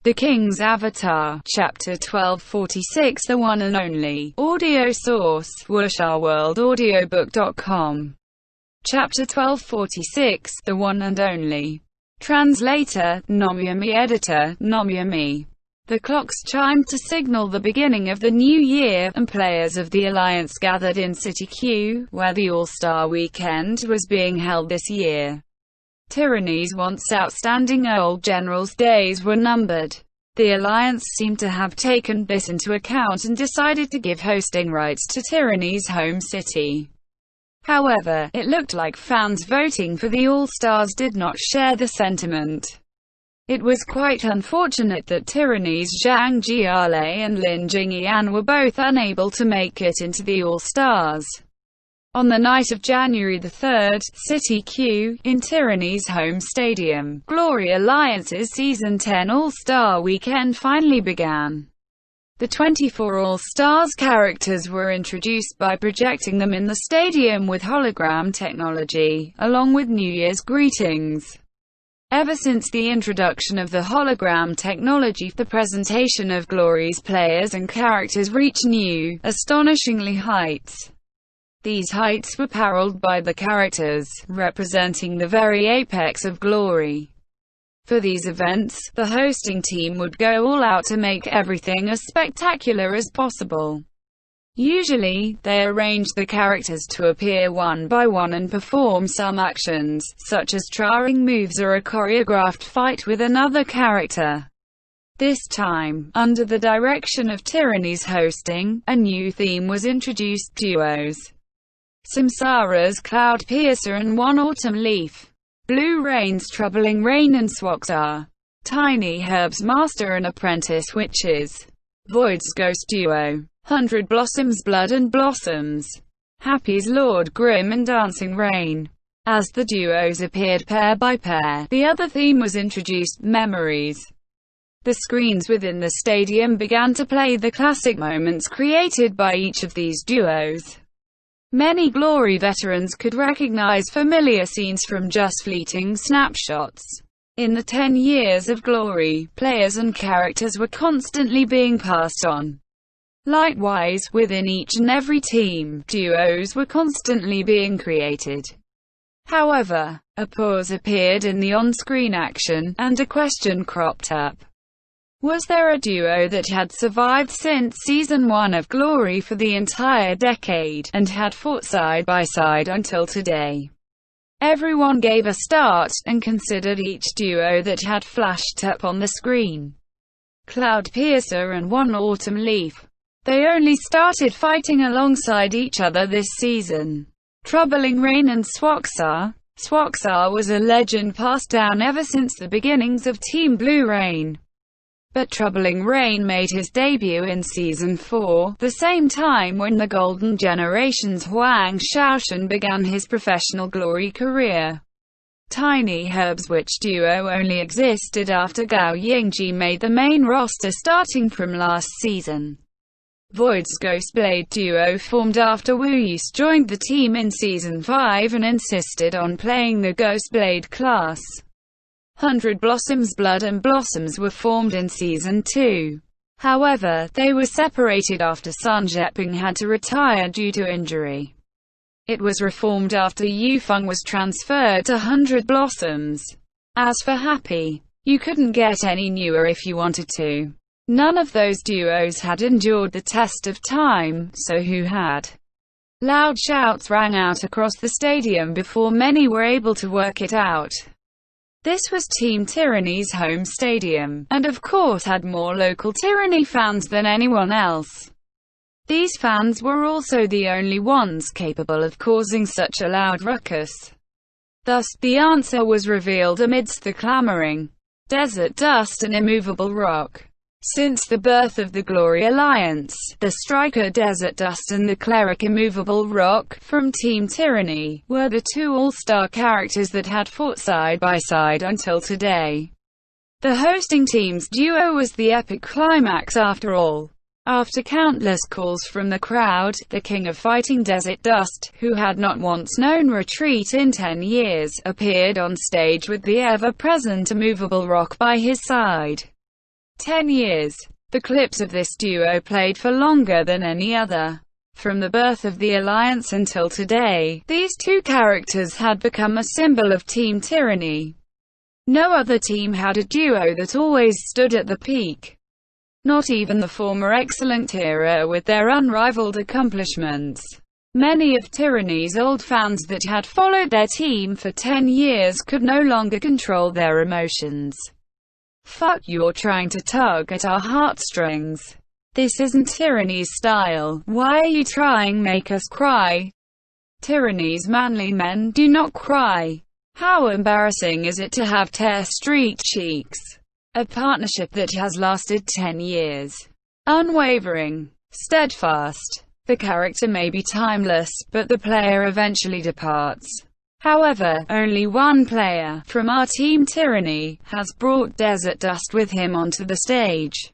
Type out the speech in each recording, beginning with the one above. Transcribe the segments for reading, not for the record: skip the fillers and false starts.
The King's Avatar, Chapter 1246. The One and Only. Audio source, WuxaWorldAudiobook.com. Chapter 1246. The One and Only. Translator, Nomyami. Editor, Nomyami. The clocks chimed to signal the beginning of the new year, and players of the Alliance gathered in City Q, where the All-Star Weekend was being held this year. Tyranny's once outstanding old general's days were numbered. The Alliance seemed to have taken this into account and decided to give hosting rights to Tyranny's home city. However, it looked like fans voting for the All-Stars did not share the sentiment. It was quite unfortunate that Tyranny's Zhang Jiale and Lin Jingyan were both unable to make it into the All-Stars. On the night of January 3, City Q, in Tyranny's home stadium, Glory Alliance's Season 10 All-Star Weekend finally began. The 24 All-Stars characters were introduced by projecting them in the stadium with hologram technology, along with New Year's greetings. Ever since the introduction of the hologram technology, the presentation of Glory's players and characters reached new, astonishingly heights. These heights were paralleled by the characters, representing the very apex of Glory. For these events, the hosting team would go all out to make everything as spectacular as possible. Usually, they arranged the characters to appear one by one and perform some actions, such as trying moves or a choreographed fight with another character. This time, under the direction of Tyranny's hosting, a new theme was introduced: duos. Samsara's Cloudpiercer and One Autumn Leaf. Blue Rain's Troubling Rain and Swaxar. Tiny Herb's Master and Apprentice Witches. Void's Ghost Duo. 100 Blossoms Blood and Blossoms. Happy's Lord Grim and Dancing Rain. As the duos appeared pair by pair, the other theme was introduced: Memories. The screens within the stadium began to play the classic moments created by each of these duos. Many Glory veterans could recognize familiar scenes from just fleeting snapshots. In the 10 years of Glory, players and characters were constantly being passed on. Likewise, within each and every team, duos were constantly being created. However, a pause appeared in the on-screen action, and a question cropped up. Was there a duo that had survived since Season 1 of Glory for the entire decade, and had fought side by side until today? Everyone gave a start, and considered each duo that had flashed up on the screen. Cloudpiercer and One Autumn Leaf. They only started fighting alongside each other this season. Troubling Rain and Swaxar. Swaxar was a legend passed down ever since the beginnings of Team Blue Rain. But Troubling Rain made his debut in Season 4, the same time when the Golden Generation's Huang Shaoshan began his professional Glory career. Tiny Herb's Witch duo only existed after Gao Yingji made the main roster starting from last season. Void's Ghostblade duo formed after Wu Yus joined the team in Season 5 and insisted on playing the Ghostblade class. 100 Blossoms Blood and Blossoms were formed in Season 2. However, they were separated after Sun Zheping had to retire due to injury. It was reformed after Yufeng was transferred to 100 Blossoms. As for Happy, you couldn't get any newer if you wanted to. None of those duos had endured the test of time, so who had? Loud shouts rang out across the stadium before many were able to work it out. This was Team Tyranny's home stadium, and of course had more local Tyranny fans than anyone else. These fans were also the only ones capable of causing such a loud ruckus. Thus, the answer was revealed amidst the clamoring. Desert Dust and Immovable Rock. Since the birth of the Glory Alliance, the Striker Desert Dust and the Cleric Immovable Rock, from Team Tyranny, were the two all-star characters that had fought side by side until today. The hosting team's duo was the epic climax after all. After countless calls from the crowd, the King of Fighting Desert Dust, who had not once known retreat in 10 years, appeared on stage with the ever-present Immovable Rock by his side. 10 years. The clips of this duo played for longer than any other. From the birth of the Alliance until today, these two characters had become a symbol of Team Tyranny. No other team had a duo that always stood at the peak. Not even the former Excellent era with their unrivaled accomplishments. Many of Tyranny's old fans that had followed their team for 10 years could no longer control their emotions. Fuck, you're trying to tug at our heartstrings. This isn't Tyranny's style. Why are you trying make us cry? Tyranny's manly men do not cry. How embarrassing is it to have tear-streaked cheeks? A partnership that has lasted 10 years. Unwavering. Steadfast. The character may be timeless, but the player eventually departs. However, only one player, from our Team Tyranny, has brought Desert Dust with him onto the stage.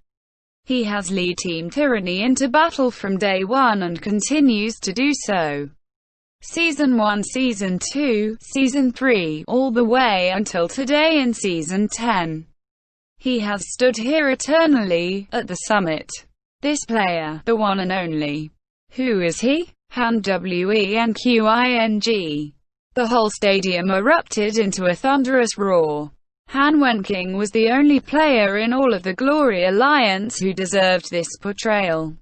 He has led Team Tyranny into battle from day one and continues to do so. Season 1, Season 2, Season 3, all the way until today in Season 10. He has stood here eternally, at the summit. This player, the one and only. Who is he? Han Wenqing. The whole stadium erupted into a thunderous roar. Han Wenqing was the only player in all of the Glory Alliance who deserved this portrayal.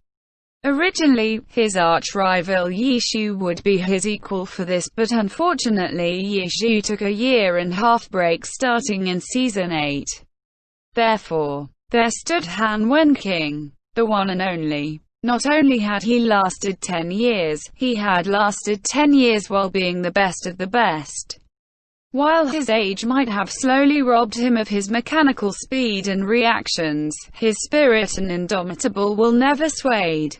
Originally, his arch-rival Yi Shu would be his equal for this, but unfortunately Yi Shu took a year-and-a-half break starting in Season 8. Therefore, there stood Han Wenqing, the one and only. Not only had he lasted 10 years, he had lasted 10 years while being the best of the best. While his age might have slowly robbed him of his mechanical speed and reactions, his spirit and indomitable will never swayed.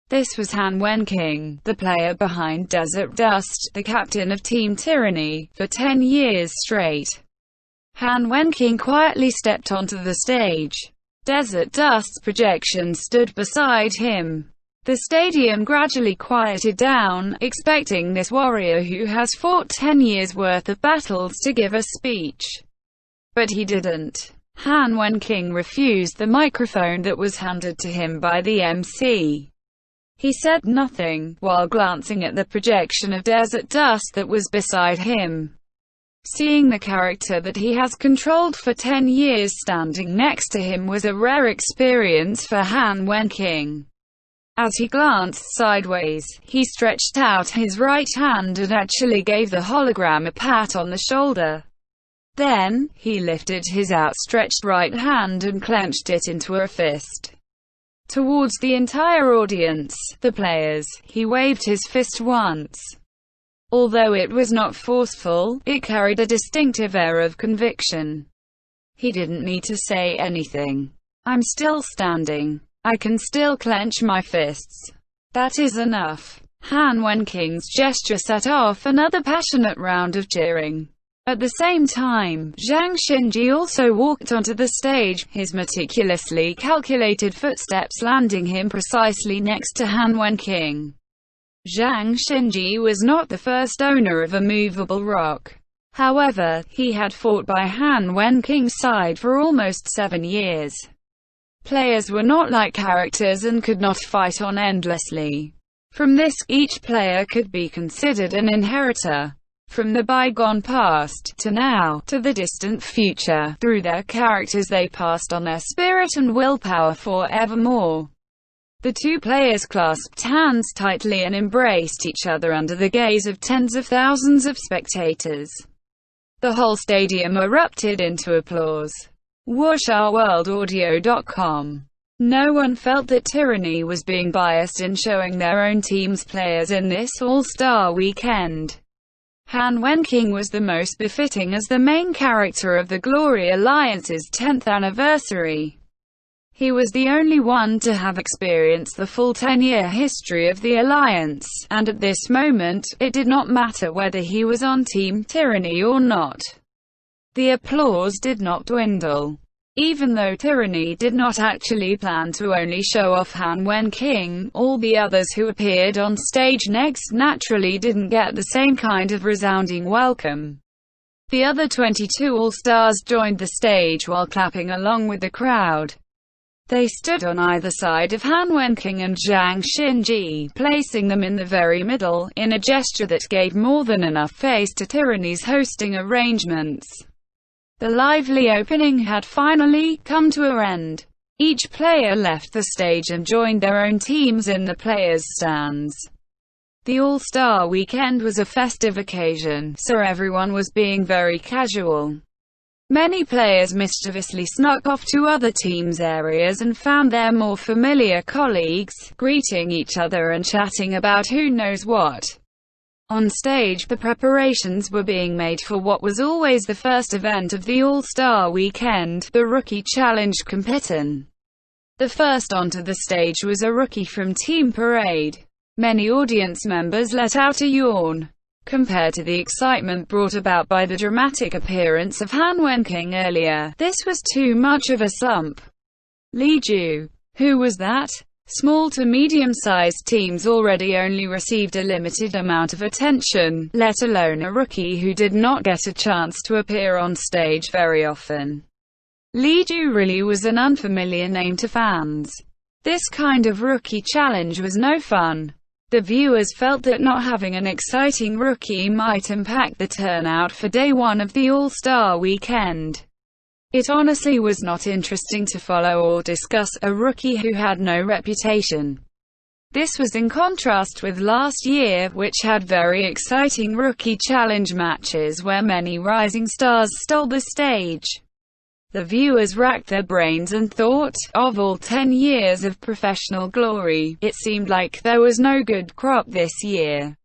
This was Han Wenqing, the player behind Desert Dust, the captain of Team Tyranny, for 10 years straight. Han Wenqing quietly stepped onto the stage. Desert Dust's projection stood beside him. The stadium gradually quieted down, expecting this warrior who has fought 10 years' worth of battles to give a speech. But he didn't. Han Wenqing refused the microphone that was handed to him by the MC. He said nothing, while glancing at the projection of Desert Dust that was beside him. Seeing the character that he has controlled for 10 years standing next to him was a rare experience for Han Wenqing. As he glanced sideways, he stretched out his right hand and actually gave the hologram a pat on the shoulder. Then, he lifted his outstretched right hand and clenched it into a fist. Towards the entire audience, the players, he waved his fist once. Although it was not forceful, it carried a distinctive air of conviction. He didn't need to say anything. I'm still standing. I can still clench my fists. That is enough. Han Wenqing's gesture set off another passionate round of cheering. At the same time, Zhang Xinji also walked onto the stage, his meticulously calculated footsteps landing him precisely next to Han Wenqing. Zhang Xinji was not the first owner of a movable rock. However, he had fought by Han Wenqing's side for almost 7 years. Players were not like characters and could not fight on endlessly. From this, each player could be considered an inheritor. From the bygone past, to now, to the distant future, through their characters they passed on their spirit and willpower forevermore. The two players clasped hands tightly and embraced each other under the gaze of tens of thousands of spectators. The whole stadium erupted into applause. WuxaWorldAudio.com. No one felt that Tyranny was being biased in showing their own team's players in this all-star weekend. Han Wenqing was the most befitting as the main character of the Glory Alliance's 10th anniversary. He was the only one to have experienced the full 10-year history of the Alliance, and at this moment, it did not matter whether he was on Team Tyranny or not. The applause did not dwindle. Even though Tyranny did not actually plan to only show off Han Wenqing, all the others who appeared on stage next naturally didn't get the same kind of resounding welcome. The other 22 All-Stars joined the stage while clapping along with the crowd. They stood on either side of Han Wenqing and Zhang Xinji, placing them in the very middle, in a gesture that gave more than enough face to Tyranny's hosting arrangements. The lively opening had finally come to an end. Each player left the stage and joined their own teams in the players' stands. The All-Star Weekend was a festive occasion, so everyone was being very casual. Many players mischievously snuck off to other teams' areas and found their more familiar colleagues, greeting each other and chatting about who knows what. On stage, the preparations were being made for what was always the first event of the All-Star Weekend, the Rookie Challenge competition. The first onto the stage was a rookie from Team Parade. Many audience members let out a yawn. Compared to the excitement brought about by the dramatic appearance of Han Wenqing earlier, this was too much of a slump. Li Ju. Who was that? Small to medium-sized teams already only received a limited amount of attention, let alone a rookie who did not get a chance to appear on stage very often. Li Ju really was an unfamiliar name to fans. This kind of rookie challenge was no fun. The viewers felt that not having an exciting rookie might impact the turnout for day one of the All-Star Weekend. It honestly was not interesting to follow or discuss a rookie who had no reputation. This was in contrast with last year, which had very exciting rookie challenge matches where many rising stars stole the stage. The viewers racked their brains and thought, of all 10 years of professional glory, it seemed like there was no good crop this year.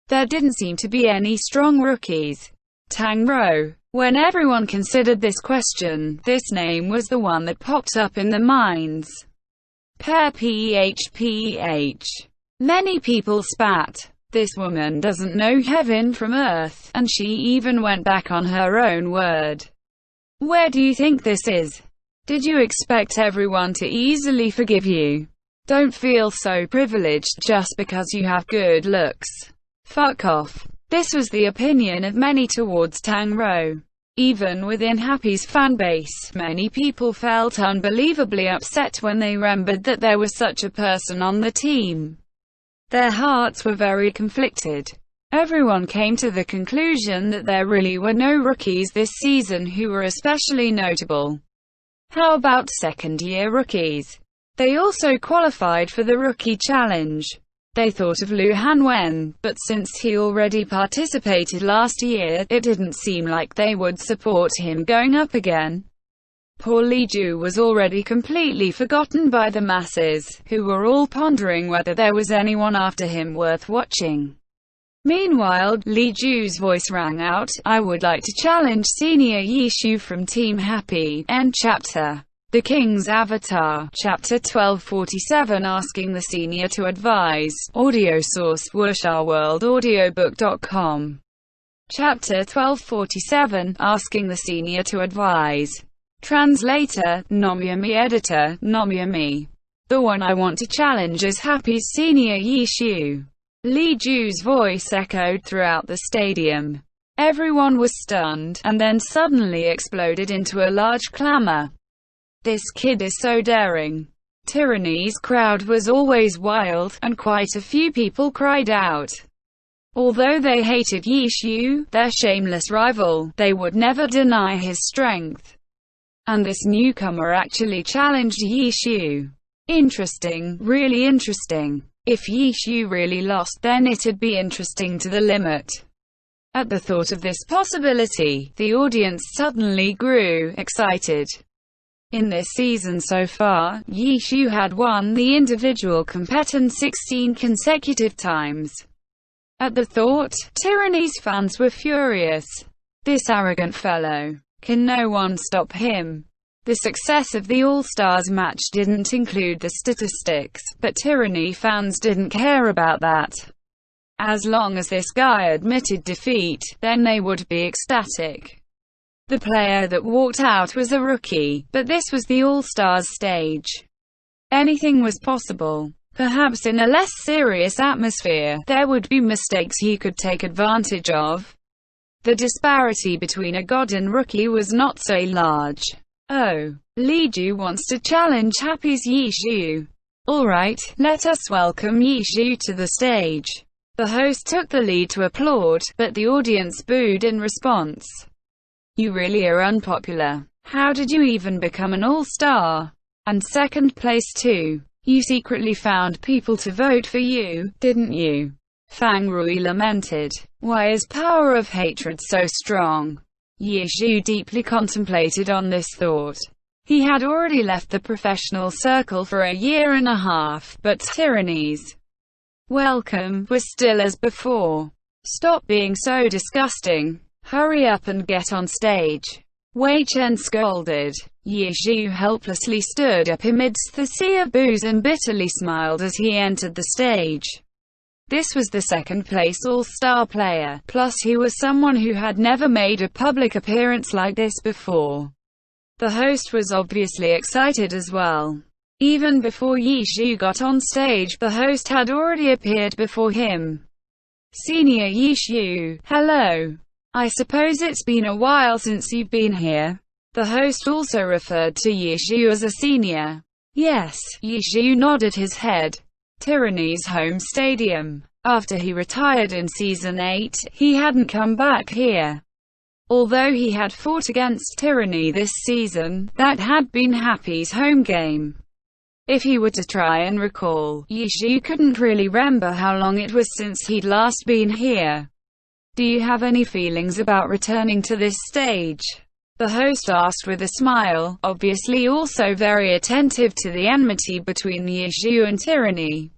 There didn't seem to be any strong rookies. Tang Rou. When everyone considered this question, this name was the one that popped up in their minds. PH. Many people spat. This woman doesn't know heaven from earth, and she even went back on her own word. Where do you think this is? Did you expect everyone to easily forgive you? Don't feel so privileged just because you have good looks. Fuck off. This was the opinion of many towards Tang Rou. Even within Happy's fanbase, many people felt unbelievably upset when they remembered that there was such a person on the team. Their hearts were very conflicted. Everyone came to the conclusion that there really were no rookies this season who were especially notable. How about second-year rookies? They also qualified for the Rookie Challenge. They thought of Lu Hanwen, but since he already participated last year, it didn't seem like they would support him going up again. Poor Li Ju was already completely forgotten by the masses, who were all pondering whether there was anyone after him worth watching. Meanwhile, Li Ju's voice rang out, I would like to challenge Senior Yishu from Team Happy, End Chapter. The King's Avatar, Chapter 1247 asking the senior to advise, audio source wuxia-world-audiobook.com. Chapter 1247, asking the senior to advise. Translator, Nomyami Editor, Nomyami. The one I want to challenge is Happy's Senior Yishu. Li Ju's voice echoed throughout the stadium. Everyone was stunned, and then suddenly exploded into a large clamor. This kid is so daring. Tyranny's crowd was always wild, and quite a few people cried out. Although they hated Yishu, their shameless rival, they would never deny his strength. And this newcomer actually challenged Yishu. Interesting, really interesting. If Yishu really lost, then it'd be interesting to the limit. At the thought of this possibility, the audience suddenly grew excited. In this season so far, Yishu had won the individual competition 16 consecutive times. At the thought, Tyranny's fans were furious. This arrogant fellow. Can no one stop him? The success of the All-Stars match didn't include the statistics, but Tyranny fans didn't care about that. As long as this guy admitted defeat, then they would be ecstatic. The player that walked out was a rookie, but this was the All-Stars stage. Anything was possible. Perhaps in a less serious atmosphere, there would be mistakes he could take advantage of. The disparity between a god and rookie was not so large. Oh, Li Ju wants to challenge Happy's Yi Shu. Alright, let us welcome Yi Shu to the stage. The host took the lead to applaud, but the audience booed in response. You really are unpopular. How did you even become an all-star? And second place too. You secretly found people to vote for you, didn't you? Fang Rui lamented. Why is power of hatred so strong? Yi Shu deeply contemplated on this thought. He had already left the professional circle for a year and a half, but tyranny's welcome was still as before. Stop being so disgusting. Hurry up and get on stage. Wei Chen scolded. Yi Shu helplessly stood up amidst the sea of boos and bitterly smiled as he entered the stage. This was the second-place all-star player, plus he was someone who had never made a public appearance like this before. The host was obviously excited as well. Even before Yi Shu got on stage, the host had already appeared before him. Senior Yi Shu, hello. I suppose it's been a while since you've been here. The host also referred to Yi Shu as a senior. Yes, Yi Shu nodded his head. Tyranny's home stadium. After he retired in Season 8, he hadn't come back here. Although he had fought against Tyranny this season, that had been Happy's home game. If he were to try and recall, Yi Shu couldn't really remember how long it was since he'd last been here. Do you have any feelings about returning to this stage? The host asked with a smile, obviously also very attentive to the enmity between Yi Shu and Tyranny.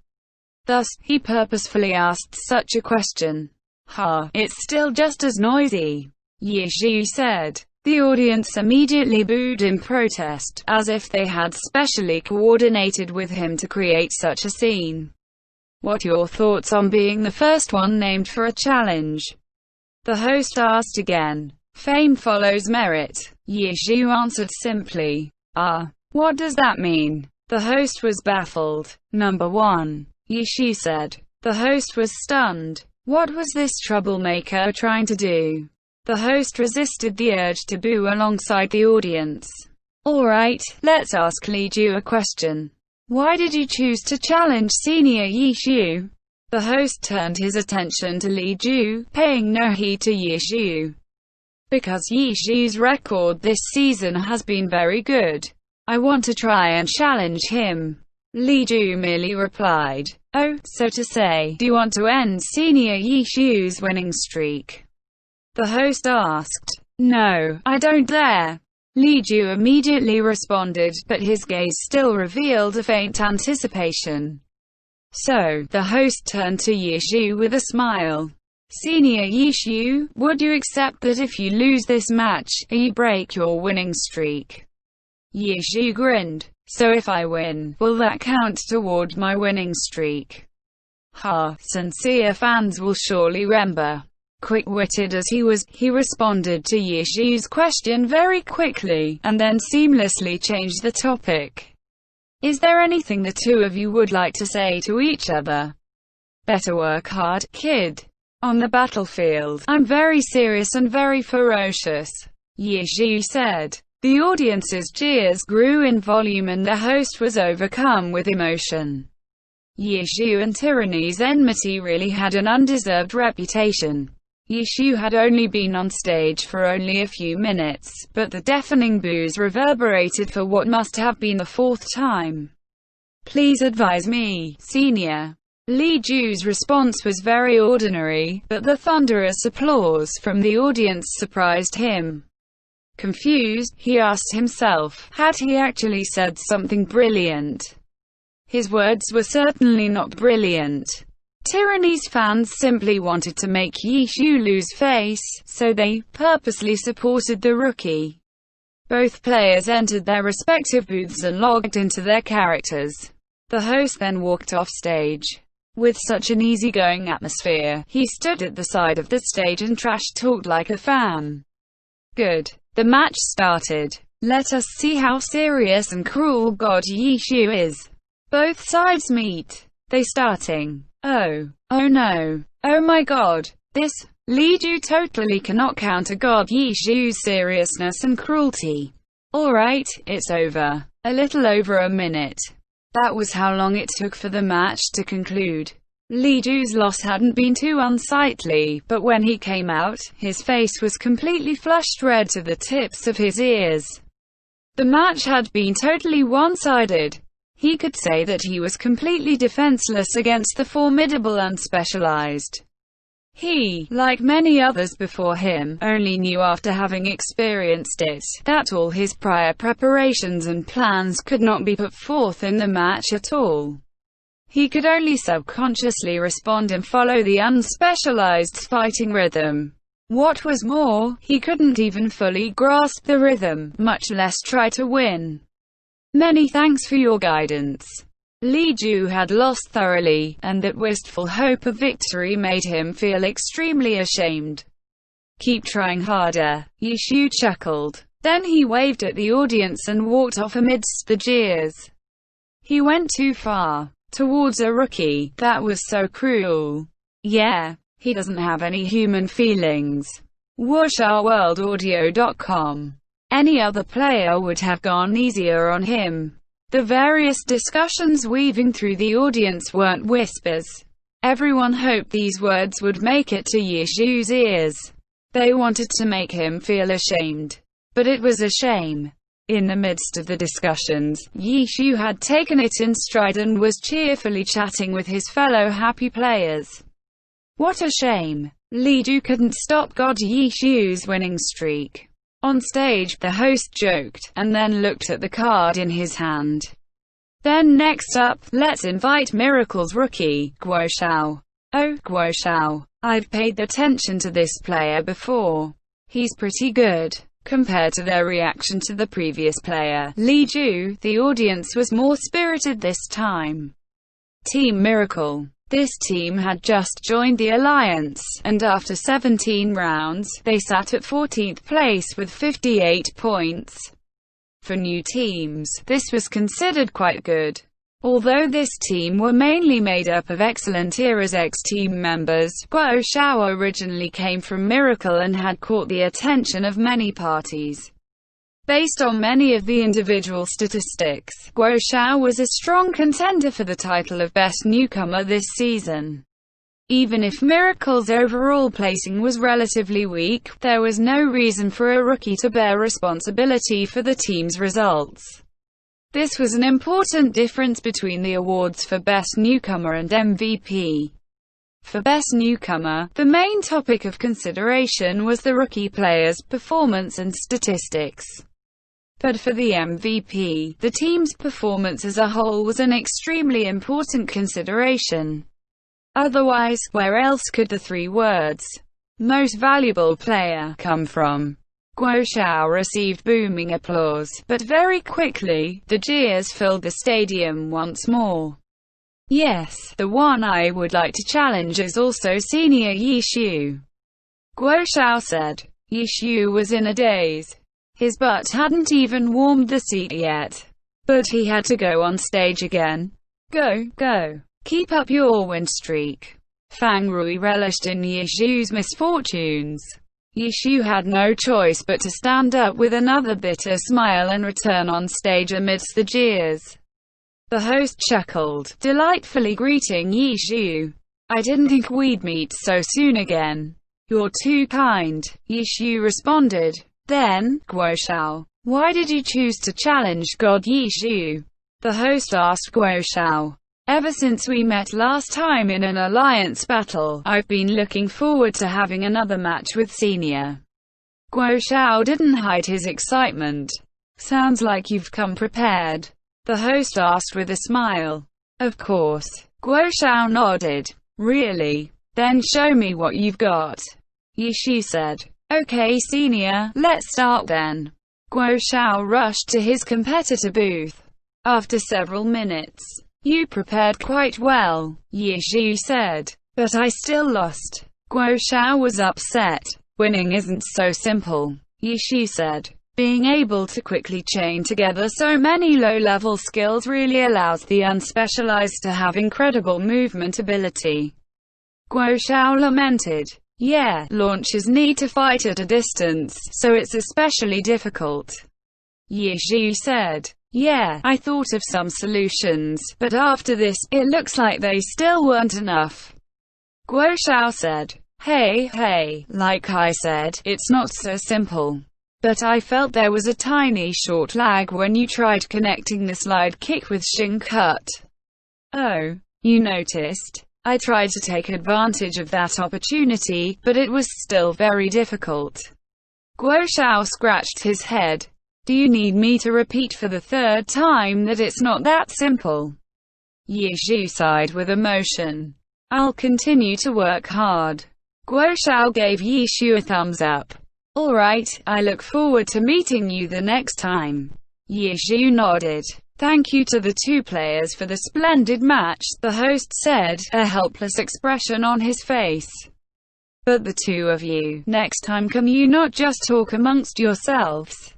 Thus, he purposefully asked such a question. It's still just as noisy, Yi Shu said. The audience immediately booed in protest, as if they had specially coordinated with him to create such a scene. What your thoughts on being the first one named for a challenge? The host asked again. Fame follows merit. Yi Shu answered simply. What does that mean? The host was baffled. Number 1. Yi Shu said. The host was stunned. What was this troublemaker trying to do? The host resisted the urge to boo alongside the audience. Alright, let's ask Li Ju a question. Why did you choose to challenge Senior Yi Shu? The host turned his attention to Li Ju, paying no heed to Yi Shu. Because Yi Shu's record this season has been very good. I want to try and challenge him. Li Ju merely replied. Oh, so to say, do you want to end Senior Yi Shu's winning streak? The host asked. No, I don't dare. Li Ju immediately responded, but his gaze still revealed a faint anticipation. So, the host turned to Yi Shu with a smile. Senior Yi Shu, would you accept that if you lose this match, you break your winning streak? Yi Shu grinned. So if I win, will that count toward my winning streak? Sincere fans will surely remember. Quick-witted as he was, he responded to Yi Shu's question very quickly, and then seamlessly changed the topic. Is there anything the two of you would like to say to each other? Better work hard, kid. On the battlefield, I'm very serious and very ferocious, Yi Shu said. The audience's cheers grew in volume and the host was overcome with emotion. Yi Shu and Tyranny's enmity really had an undeserved reputation. Yi Shu had only been on stage for only a few minutes, but the deafening boos reverberated for what must have been the 4th time. Please advise me, senior. Li Ju's response was very ordinary, but the thunderous applause from the audience surprised him. Confused, he asked himself, had he actually said something brilliant? His words were certainly not brilliant. Tyranny's fans simply wanted to make Yi Shu lose face, so they purposely supported the rookie. Both players entered their respective booths and logged into their characters. The host then walked off stage. With such an easygoing atmosphere, he stood at the side of the stage and trash-talked like a fan. Good. The match started. Let us see how serious and cruel God Yi Shu is. Both sides meet. They starting. Oh no. Oh my god. This Li Ju totally cannot counter God Yi Shu's seriousness and cruelty. Alright, it's over. A little over a minute. That was how long it took for the match to conclude. Li Ju's loss hadn't been too unsightly, but when he came out, his face was completely flushed red to the tips of his ears. The match had been totally one-sided. He could say that he was completely defenseless against the formidable Unspecialized. He, like many others before him, only knew after having experienced it, that all his prior preparations and plans could not be put forth in the match at all. He could only subconsciously respond and follow the Unspecialized's fighting rhythm. What was more, he couldn't even fully grasp the rhythm, much less try to win. Many thanks for your guidance. Li Ju had lost thoroughly, and that wistful hope of victory made him feel extremely ashamed. Keep trying harder, Yi Shu chuckled. Then he waved at the audience and walked off amidst the jeers. He went too far. Towards a rookie, that was so cruel. Yeah, he doesn't have any human feelings. WuxiaWorldAudio.com. Any other player would have gone easier on him. The various discussions weaving through the audience weren't whispers. Everyone hoped these words would make it to Yi Shu's ears. They wanted to make him feel ashamed. But it was a shame. In the midst of the discussions, Yi Shu had taken it in stride and was cheerfully chatting with his fellow happy players. What a shame. Li Ju couldn't stop God Yi Shu's winning streak. On stage, the host joked, and then looked at the card in his hand. Then next up, let's invite Miracle's rookie, Guo Xiao. Oh, Guo Xiao. I've paid attention to this player before. He's pretty good. Compared to their reaction to the previous player, Li Ju, the audience was more spirited this time. Team Miracle. This team had just joined the alliance, and after 17 rounds, they sat at 14th place with 58 points. For new teams, this was considered quite good. Although this team were mainly made up of excellent Era's X-team members, Guo Xiao originally came from Miracle and had caught the attention of many parties. Based on many of the individual statistics, Guo Xiao was a strong contender for the title of Best Newcomer this season. Even if Miracle's overall placing was relatively weak, there was no reason for a rookie to bear responsibility for the team's results. This was an important difference between the awards for Best Newcomer and MVP. For Best Newcomer, the main topic of consideration was the rookie player's performance and statistics. But for the MVP, the team's performance as a whole was an extremely important consideration. Otherwise, where else could the three words, "Most Valuable Player," come from? Guo Xiao received booming applause, but very quickly, the jeers filled the stadium once more. Yes, the one I would like to challenge is also Senior Yi Shu, Guo Xiao said. Yi Shu was in a daze. His butt hadn't even warmed the seat yet. But he had to go on stage again. Go, go. Keep up your win streak. Fang Rui relished in Yi Shu's misfortunes. Yi Shu had no choice but to stand up with another bitter smile and return on stage amidst the jeers. The host chuckled, delightfully greeting Yi Shu. I didn't think we'd meet so soon again. You're too kind, Yi Shu responded. Then, Guo Xiao, why did you choose to challenge God Yi Shu? The host asked Guo Xiao. Ever since we met last time in an alliance battle, I've been looking forward to having another match with Senior. Guo Xiao didn't hide his excitement. Sounds like you've come prepared. The host asked with a smile. Of course. Guo Xiao nodded. Really? Then show me what you've got. Yi Shu said. Okay Senior, let's start then. Guo Xiao rushed to his competitor booth. After several minutes, you prepared quite well, Yi Shu said. But I still lost. Guo Xiao was upset. Winning isn't so simple, Yi Shu said. Being able to quickly chain together so many low-level skills really allows the unspecialized to have incredible movement ability. Guo Xiao lamented. Yeah, launchers need to fight at a distance, so it's especially difficult. Yi Zhu said. Yeah, I thought of some solutions, but after this, it looks like they still weren't enough. Guo Xiao said. Hey, like I said, it's not so simple. But I felt there was a tiny short lag when you tried connecting the slide kick with Shin Cut. Oh, you noticed? I tried to take advantage of that opportunity, but it was still very difficult. Guo Xiao scratched his head. Do you need me to repeat for the third time that it's not that simple? Yi Zhu sighed with emotion. I'll continue to work hard. Guo Xiao gave Yi Zhu a thumbs up. Alright, I look forward to meeting you the next time. Yi Zhu nodded. Thank you to the two players for the splendid match, the host said, a helpless expression on his face. But the two of you, next time can you not just talk amongst yourselves?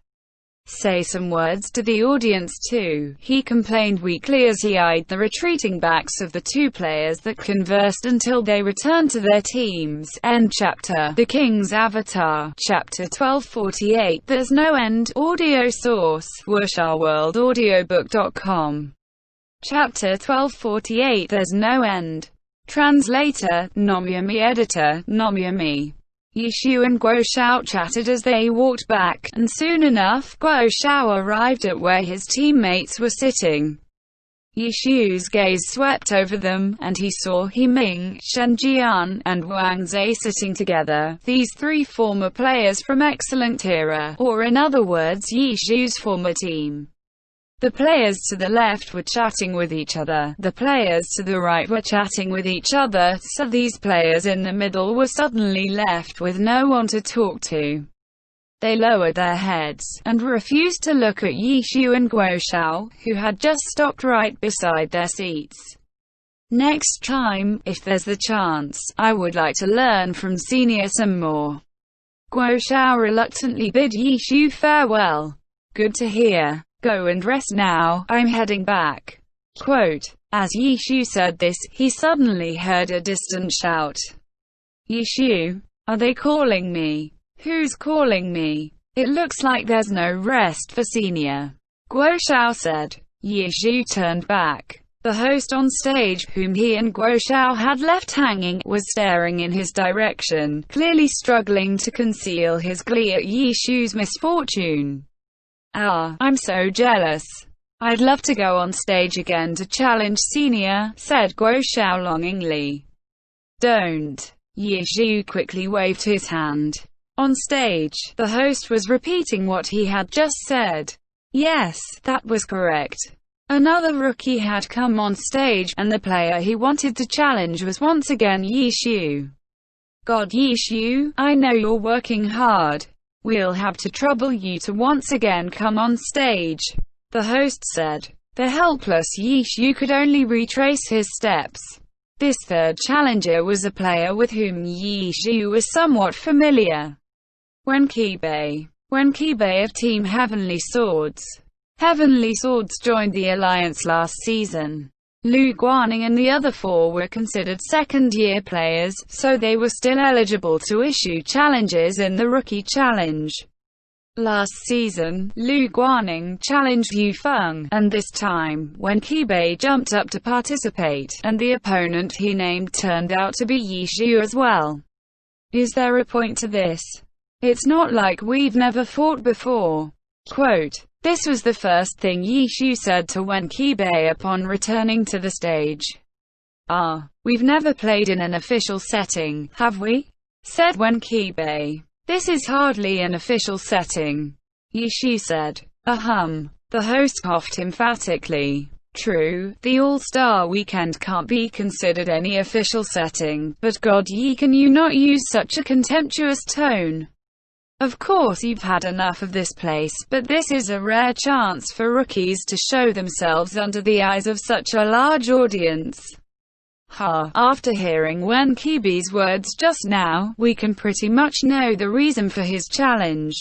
Say some words to the audience too, he complained weakly as he eyed the retreating backs of the two players that conversed until they returned to their teams. End chapter. The King's Avatar. Chapter 1248. There's No End. Audio source, wuxia-world-audiobook.com. Chapter 1248. There's No End. Translator, Nomyami. Editor, Nomyami. Yi Zhu and Guo Xiao chatted as they walked back, and soon enough, Guo Xiao arrived at where his teammates were sitting. Yi Zhu's gaze swept over them, and he saw He Ming, Shen Jian, and Wang Zhe sitting together, these three former players from Excellent Era, or in other words Yi Zhu's former team. The players to the left were chatting with each other, the players to the right were chatting with each other, so these players in the middle were suddenly left with no one to talk to. They lowered their heads, and refused to look at Yi Zhu and Guo Xiao, who had just stopped right beside their seats. Next time, if there's the chance, I would like to learn from Senior some more. Guo Xiao reluctantly bid Yi Zhu farewell. Good to hear. Go and rest now, I'm heading back. Quote. As Yi Zhu said this, he suddenly heard a distant shout. Yi Zhu? Are they calling me? Who's calling me? It looks like there's no rest for Senior. Guo Xiao said. Yi Zhu turned back. The host on stage, whom he and Guo Xiao had left hanging, was staring in his direction, clearly struggling to conceal his glee at Yi Zhu's misfortune. Ah, I'm so jealous. I'd love to go on stage again to challenge Senior, said Guo Xiao longingly. Don't. Yi Zhu quickly waved his hand. On stage, the host was repeating what he had just said. Yes, that was correct. Another rookie had come on stage, and the player he wanted to challenge was once again Yi Zhu. God, Yi Zhu, I know you're working hard. We'll have to trouble you to once again come on stage, the host said. The helpless Yi Zhu could only retrace his steps. This third challenger was a player with whom Yi Zhu was somewhat familiar. Wen Qibei of Team Heavenly Swords. Heavenly Swords joined the alliance last season. Lu Guaning and the other four were considered second-year players, so they were still eligible to issue challenges in the Rookie Challenge. Last season, Lu Guaning challenged Yu Feng, and this time, Wen Qibei jumped up to participate, and the opponent he named turned out to be Yi Zhu as well. Is there a point to this? It's not like we've never fought before. Quote. This was the first thing Yi Zhu said to Wen Qibei upon returning to the stage. Ah, we've never played in an official setting, have we? Said Wen Qibei. This is hardly an official setting. Yi Zhu said. Ahem. The host coughed emphatically. True, the All-Star Weekend can't be considered any official setting, but God, Yi, can you not use such a contemptuous tone? Of course you've had enough of this place, but this is a rare chance for rookies to show themselves under the eyes of such a large audience. Ha! After hearing Wen Qibei's words just now, we can pretty much know the reason for his challenge.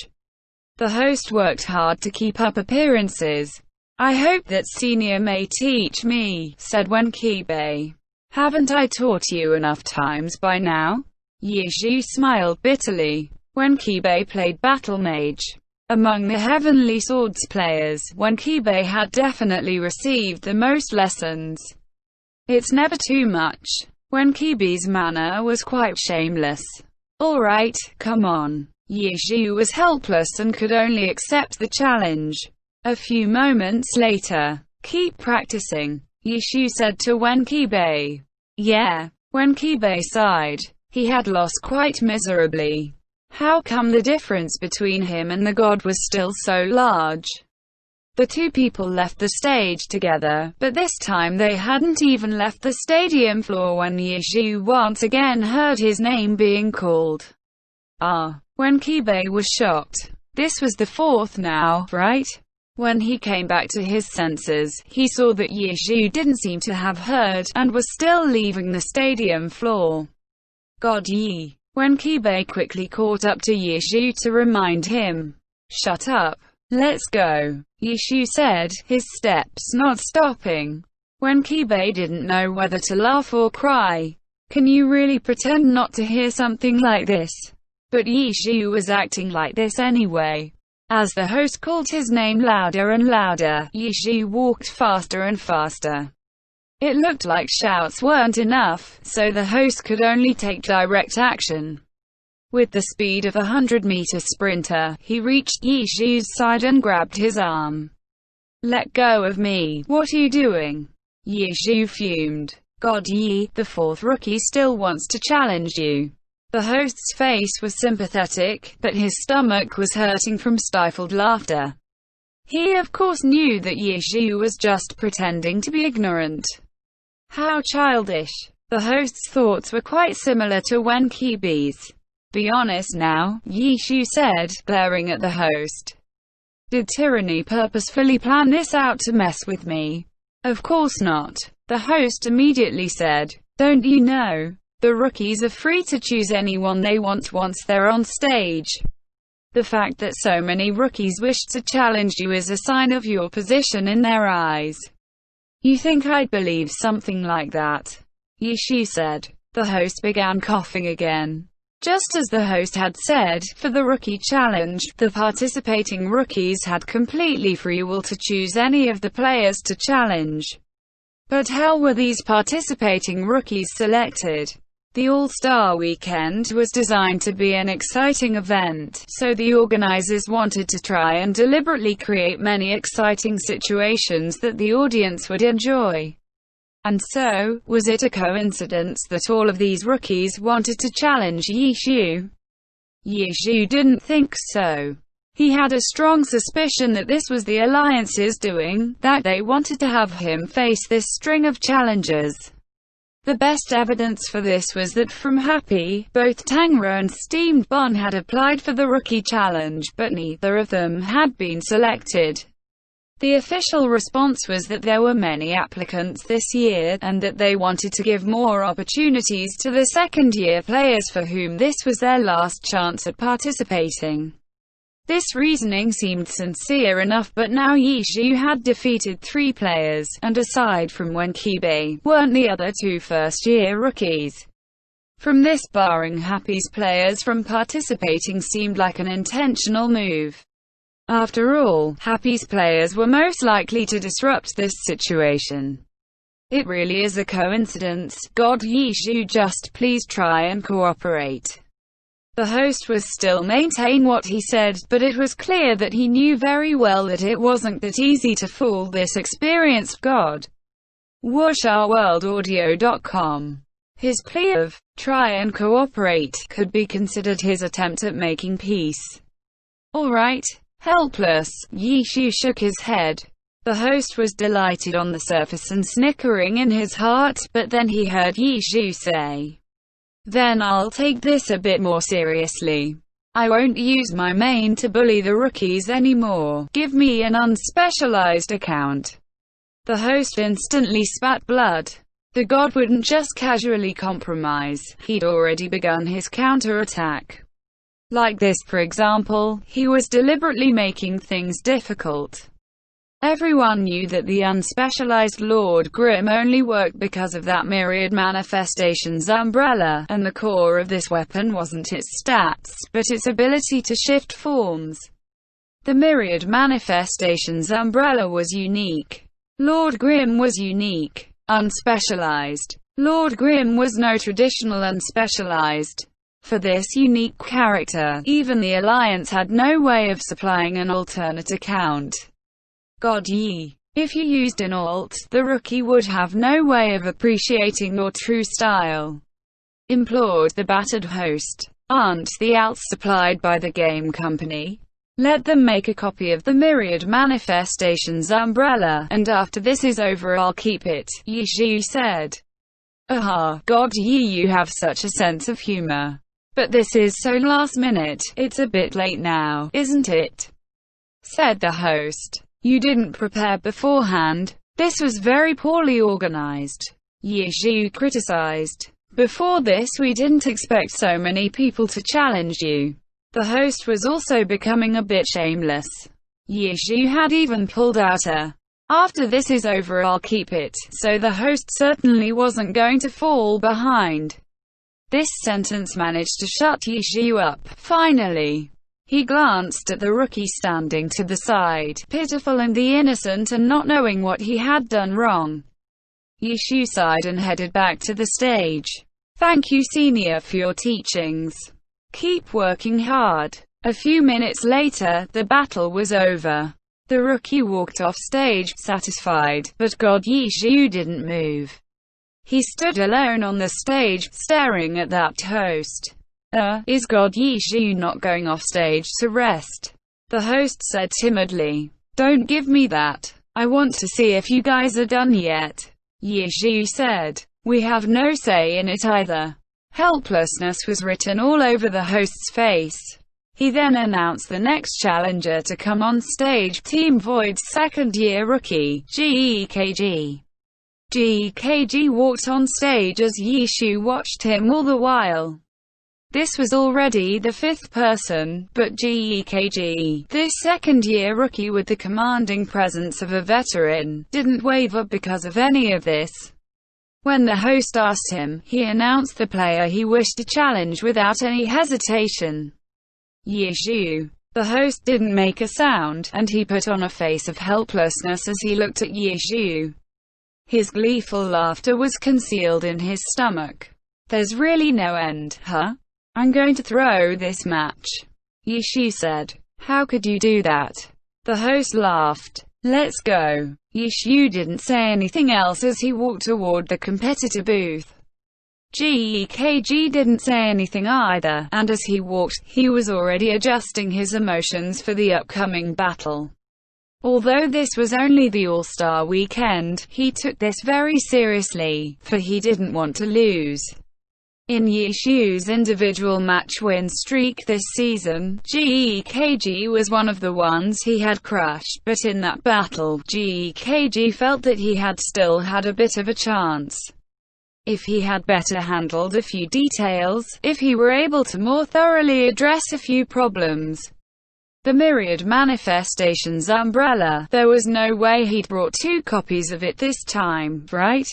The host worked hard to keep up appearances. I hope that Senior may teach me, said Wen Qibei. Haven't I taught you enough times by now? Yi Zhu smiled bitterly. Wen Qibei played Battle Mage. Among the Heavenly Swords players, Wenqibe had definitely received the most lessons. It's never too much. Wenqibe's manner was quite shameless. Alright, come on. Yi Xu was helpless and could only accept the challenge. A few moments later, keep practicing, Yi Xu said to Wenqibe. Yeah. Wenqibe sighed. He had lost quite miserably. How come the difference between him and the god was still so large? The two people left the stage together, but this time they hadn't even left the stadium floor when Yi Xu once again heard his name being called. Wenqibe was shocked. This was the fourth now, right? When he came back to his senses, he saw that Yi Xu didn't seem to have heard, and was still leaving the stadium floor. God Yi. Wenqibe quickly caught up to Yi Xu to remind him. Shut up. Let's go, Yi Xu said, his steps not stopping. Wenqibe didn't know whether to laugh or cry. Can you really pretend not to hear something like this? But Yi Xu was acting like this anyway. As the host called his name louder and louder, Yi Xu walked faster and faster. It looked like shouts weren't enough, so the host could only take direct action. With the speed of a 100-meter sprinter, he reached Yi Xu's side and grabbed his arm. Let go of me, what are you doing? Yi Xu fumed. God Yi, the fourth rookie still wants to challenge you. The host's face was sympathetic, but his stomach was hurting from stifled laughter. He of course knew that Yi Xu was just pretending to be ignorant. How childish. The host's thoughts were quite similar to Wenqibe's. Be honest now, Yi Xu said, glaring at the host. Did Tyranny purposefully plan this out to mess with me? Of course not. The host immediately said. Don't you know? The rookies are free to choose anyone they want once they're on stage. The fact that so many rookies wish to challenge you is a sign of your position in their eyes. You think I'd believe something like that? Yi Xu said. The host began coughing again. Just as the host had said, for the rookie challenge, the participating rookies had completely free will to choose any of the players to challenge. But how were these participating rookies selected? The All-Star Weekend was designed to be an exciting event, so the organizers wanted to try and deliberately create many exciting situations that the audience would enjoy. And so, was it a coincidence that all of these rookies wanted to challenge Yi Xu? Yi Xu didn't think so. He had a strong suspicion that this was the Alliance's doing, that they wanted to have him face this string of challengers. The best evidence for this was that from Happy, both Tangra and Steamed Bon had applied for the Rookie Challenge, but neither of them had been selected. The official response was that there were many applicants this year, and that they wanted to give more opportunities to the second-year players for whom this was their last chance at participating. This reasoning seemed sincere enough, but now Yi Xu had defeated 3 players, and aside from Wenqibe, weren't the other 2 first-year rookies. From this, barring Happy's players from participating seemed like an intentional move. After all, Happy's players were most likely to disrupt this situation. It really is a coincidence. God Yi Xu, just please try and cooperate. The host was still maintain what he said, but it was clear that he knew very well that it wasn't that easy to fool this experienced god. WashOurWorldAudio.com. His plea of, try and cooperate, could be considered his attempt at making peace. Alright. Helpless, Yi Xu shook his head. The host was delighted on the surface and snickering in his heart, but then he heard Yi Xu say, then I'll take this a bit more seriously. I won't use my main to bully the rookies anymore. Give me an unspecialized account. The host instantly spat blood. The god wouldn't just casually compromise, he'd already begun his counterattack. Like this, for example, he was deliberately making things difficult. Everyone knew that the unspecialized Lord Grim only worked because of that Myriad Manifestations umbrella, and the core of this weapon wasn't its stats, but its ability to shift forms. The Myriad Manifestations umbrella was unique. Lord Grim was unique. Unspecialized. Lord Grim was no traditional unspecialized. For this unique character, even the Alliance had no way of supplying an alternate account. God ye. If you used an alt, the rookie would have no way of appreciating your true style. Implored the battered host. Aren't the alts supplied by the game company? Let them make a copy of the Myriad Manifestations umbrella, and after this is over I'll keep it, Yi Xiu said. Aha, God ye, you have such a sense of humor. But this is so last minute, it's a bit late now, isn't it? Said the host. You didn't prepare beforehand. This was very poorly organized. Yi Xiu criticized. Before this we didn't expect so many people to challenge you. The host was also becoming a bit shameless. Yi Xiu had even pulled out a "after this is over I'll keep it," so the host certainly wasn't going to fall behind. This sentence managed to shut Yi Xiu up. Finally, he glanced at the rookie standing to the side, pitiful and the innocent and not knowing what he had done wrong. Yi Xiu sighed and headed back to the stage. Thank you, Senior, for your teachings. Keep working hard. A few minutes later, the battle was over. The rookie walked off stage, satisfied, but God Yi Xiu didn't move. He stood alone on the stage, staring at that host. Is God Yi Xiu not going off stage to rest? The host said timidly. Don't give me that. I want to see if you guys are done yet. Yi Xiu said. We have no say in it either. Helplessness was written all over the host's face. He then announced the next challenger to come on stage, Team Void's second-year rookie, GEKG. GEKG walked on stage as Yi Xiu watched him all the while. This was already the fifth person, but GEKG, this second-year rookie with the commanding presence of a veteran, didn't waver because of any of this. When the host asked him, he announced the player he wished to challenge without any hesitation. Yi Xiu. The host didn't make a sound, and he put on a face of helplessness as he looked at Yi Xiu. His gleeful laughter was concealed in his stomach. There's really no end, huh? I'm going to throw this match. Yi Xiu said. How could you do that? The host laughed. Let's go. Yi Xiu didn't say anything else as he walked toward the competitor booth. GEKG didn't say anything either, and as he walked, he was already adjusting his emotions for the upcoming battle. Although this was only the All-Star weekend, he took this very seriously, for he didn't want to lose. In Yi Xiu's individual match win streak this season, GEKG was one of the ones he had crushed, but in that battle, GEKG felt that he had still had a bit of a chance. If he had better handled a few details, if he were able to more thoroughly address a few problems. The Myriad Manifestations umbrella, there was no way he'd brought 2 copies of it this time, right?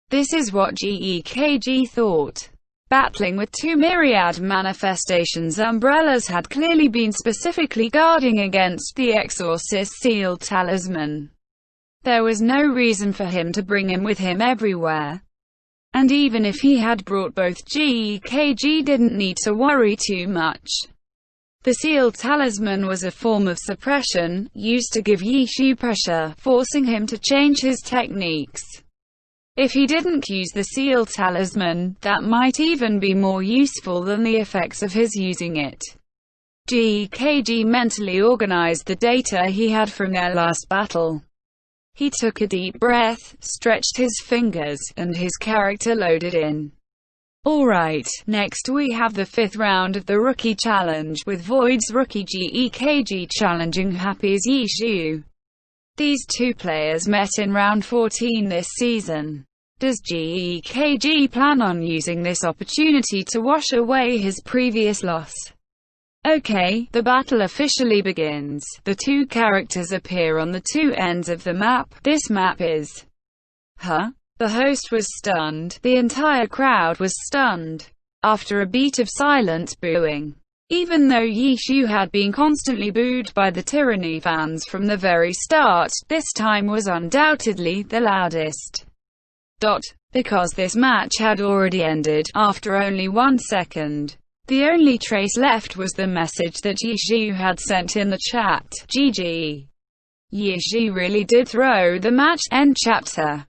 This is what GEKG thought. Battling with 2 Myriad Manifestations umbrellas had clearly been specifically guarding against the Exorcist Seal Talisman. There was no reason for him to bring him with him everywhere. And even if he had brought both, GEKG didn't need to worry too much. The Seal Talisman was a form of suppression, used to give Yi Xiu pressure, forcing him to change his techniques. If he didn't use the Seal Talisman, that might even be more useful than the effects of his using it. GEKG mentally organized the data he had from their last battle. He took a deep breath, stretched his fingers, and his character loaded in. Alright, next we have the 5th round of the Rookie Challenge, with Void's rookie GEKG challenging Happy's Yi Xiu. These 2 players met in round 14 this season. Does GEKG plan on using this opportunity to wash away his previous loss? Okay, the battle officially begins. The 2 characters appear on the 2 ends of the map. This map is... Huh? The host was stunned. The entire crowd was stunned. After a beat of silent booing, Even though Yishu had been constantly booed by the Tyranny fans from the very start, this time was undoubtedly the loudest. Because this match had already ended, after only 1 second. The only trace left was the message that Yishu had sent in the chat, GG. Yishu really did throw the match. End chapter.